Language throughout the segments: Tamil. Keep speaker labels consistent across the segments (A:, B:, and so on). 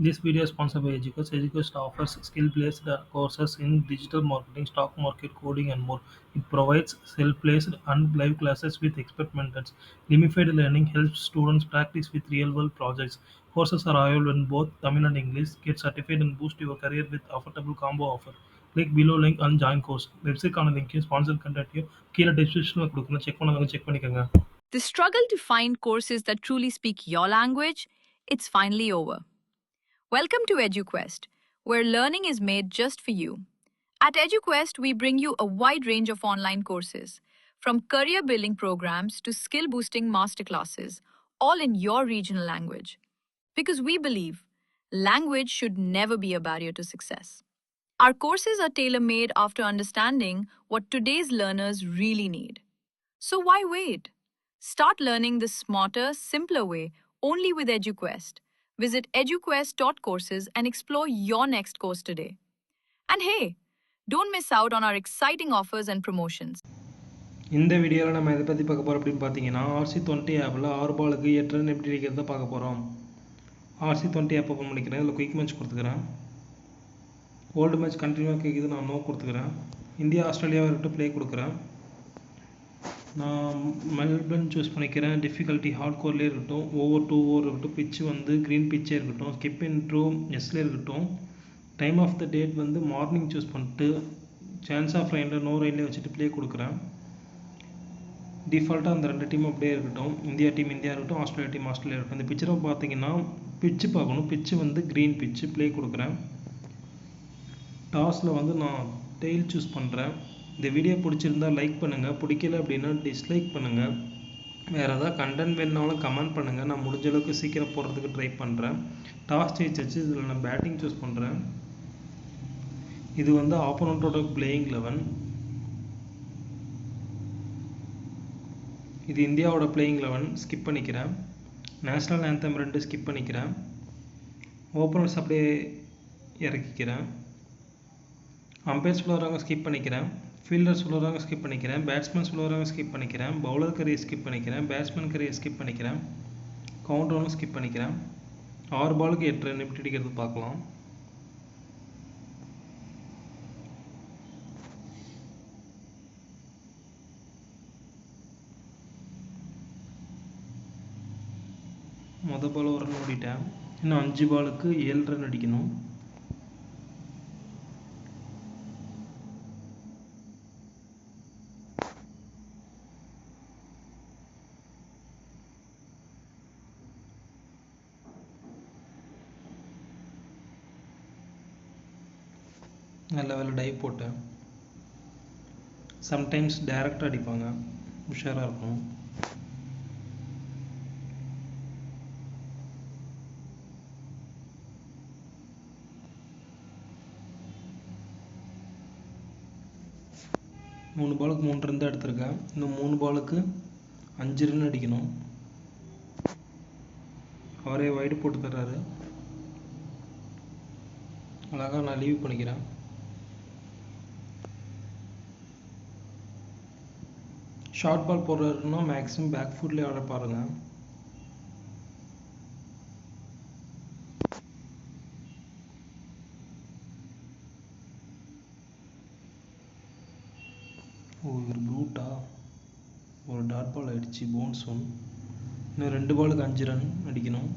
A: This video is sponsored by Educast. Educast offers skill-based courses in digital marketing, stock market, coding, and more. It provides self-paced and live classes with expert mentors. Gamified learning helps students practice with real-world projects. Courses are available in both Tamil and English. Get certified and boost your career with affordable combo offer. Click below link and join course. Website link sponsor content கீழே description கொடுக்குறேன் செக் பண்ணிக்கோங்க.
B: The struggle to find courses that truly speak your language, it's finally over. Welcome to EduQuest, where learning is made just for you. At EduQuest, we bring you a wide range of online courses, from career building programs to skill boosting masterclasses, all in your regional language. Because we believe language should never be a barrier to success. Our courses are tailor made after understanding what today's learners really need. So why wait? Start learning the smarter, simpler way only with EduQuest. Visit eduquest.courses and explore your next course today. And hey, don't miss out on our exciting offers and promotions.
A: இந்த வீடியோவில் நம்ம எதை பற்றி பார்க்க போகிறோம் அப்படின்னு பார்த்தீங்கன்னா RC20 ஆப்பில் 6 பாலுக்கு 8 ரன் எப்படி அடிக்கிறத பார்க்க போகிறோம். RC20 ஆப் ஓப்பன் பண்ணிக்கிறேன். இதில் குயிக் மேட்ச் கொடுத்துக்கிறேன். ஓல்டு மேட்ச் கண்டினியூவாக கேட்குது, நான் நோ கொடுத்துக்கிறேன். இந்தியா ஆஸ்திரேலியாவை இருக்கட்டும் ப்ளே கொடுக்குறேன். நான் மெல்பர்ன் சூஸ் பண்ணிக்கிறேன். டிஃபிகல்ட்டி ஹார்ட் கோர்லேயே இருக்கட்டும், ஓவர் 2 ஓவர் இருக்கட்டும், பிச்சு வந்து க்ரீன் பிச்சே இருக்கட்டும், ஸ்கிப் இன்ட்ரோ எஸ்லேயே இருக்கட்டும். டைம் ஆஃப் த டேட் வந்து மார்னிங் சூஸ் பண்ணிட்டு சான்ஸ் ஆஃப் ரைனில் நோ ரைன்லேயே வச்சுட்டு ப்ளே கொடுக்குறேன். டிஃபால்ட்டாக அந்த 2 டீம் அப்படியே இருக்கட்டும். இந்தியா டீம் இந்தியா இருக்கட்டும், ஆஸ்திரேலியா டீம் ஆஸ்திரேலியா இருக்கட்டும். இந்த பிக்சரை பார்த்தீங்கன்னா பிச்சு பார்க்கணும். பிச்சு வந்து க்ரீன் பிச்சு ப்ளே கொடுக்குறேன். டாஸில் வந்து நான் டெயில் சூஸ் பண்ணுறேன். இந்த வீடியோ பிடிச்சிருந்தால் லைக் பண்ணுங்கள், பிடிக்கல அப்படின்னா டிஸ்லைக் பண்ணுங்கள். வேறு ஏதாவது கண்டென்ட் வேணுனாலும் கமெண்ட் பண்ணுங்கள். நான் முடிஞ்ச அளவுக்கு சீக்கிரம் போடுறதுக்கு ட்ரை பண்ணுறேன். டாஸ் ஜெயிச்சு இதில் நான் பேட்டிங் சூஸ் பண்ணுறேன். இது வந்து ஆப்போனண்ட்டோட பிளேயிங் 11. இது இந்தியாவோட பிளேயிங் 11. ஸ்கிப் பண்ணிக்கிறேன். நேஷ்னல் ஆந்தம் 2 ஸ்கிப் பண்ணிக்கிறேன். ஓப்பனர்ஸ் அப்படியே இறக்கிக்கிறேன். அம்பையர்ஸ் சொல்லுறாங்க ஸ்கிப் பண்ணிக்கிறேன். ஃபீல்டர்ஸ் சொல்லுறாங்க ஸ்கிப் பண்ணிக்கிறேன். பேட்ஸ்மேன் சொல்லுறாங்க ஸ்கிப் பண்ணிக்கிறேன். பவுலர் கரையை ஸ்கிப் பண்ணிக்கிறேன். பேட்ஸ்மேன் கரையை ஸ்கிப் பண்ணிக்கிறேன். கவுண்டரும் ஸ்கிப் பண்ணிக்கிறேன். 6 பாலுக்கு 8 ரன் எப்படி அடிக்கிறது பார்க்கலாம். மொதல் பால் ஒரு ரன் ஓடிட்டேன். இன்னும் 5 பாலுக்கு 7 ரன் அடிக்கணும். நல்ல வேலை டைவ் போட்டேன். சம்டைம்ஸ் டைரக்டாக அடிப்பாங்க, உஷாராக இருக்கும். மூணு பாலுக்கு 3 ரன் தான் எடுத்திருக்கேன். இன்னும் 3 பாலுக்கு 5 ரன் அடிக்கணும். அவரே வைடு போட்டு தர்றாரு. அழகாக நான் லீவ் பண்ணிக்கிறேன். ஷார்ட் பால் போடுறாருன்னா மேக்ஸிமம் பேக் ஃபுட்லேயே ஆட பாருங்க. ஒரு ப்ரூட்டா ஒரு டாட் பால் ஆயிடுச்சு. போன்ஸ் 1. இன்னும் 2 பாலுக்கு 5 ரன் அடிக்கணும்.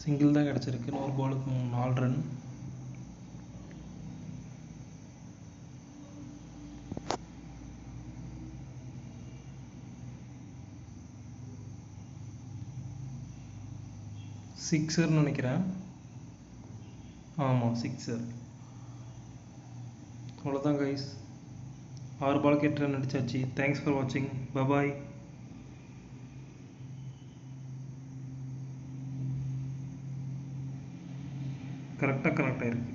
A: சிங்கிள் தான் கிடச்சிருக்கு. 1 பாலுக்கு 4 ரன். சிக்ஸர்னு நினைக்கிறேன். ஆமாம், சிக்ஸர். அவ்வளோதான் கைஸ். 6 பாலுக்கு 8 ரன் அடிச்சாச்சு. தேங்க்ஸ் ஃபார் வாட்சிங். பபாய். கரெக்டாக கனெக்ட் ஆயிருக்கு.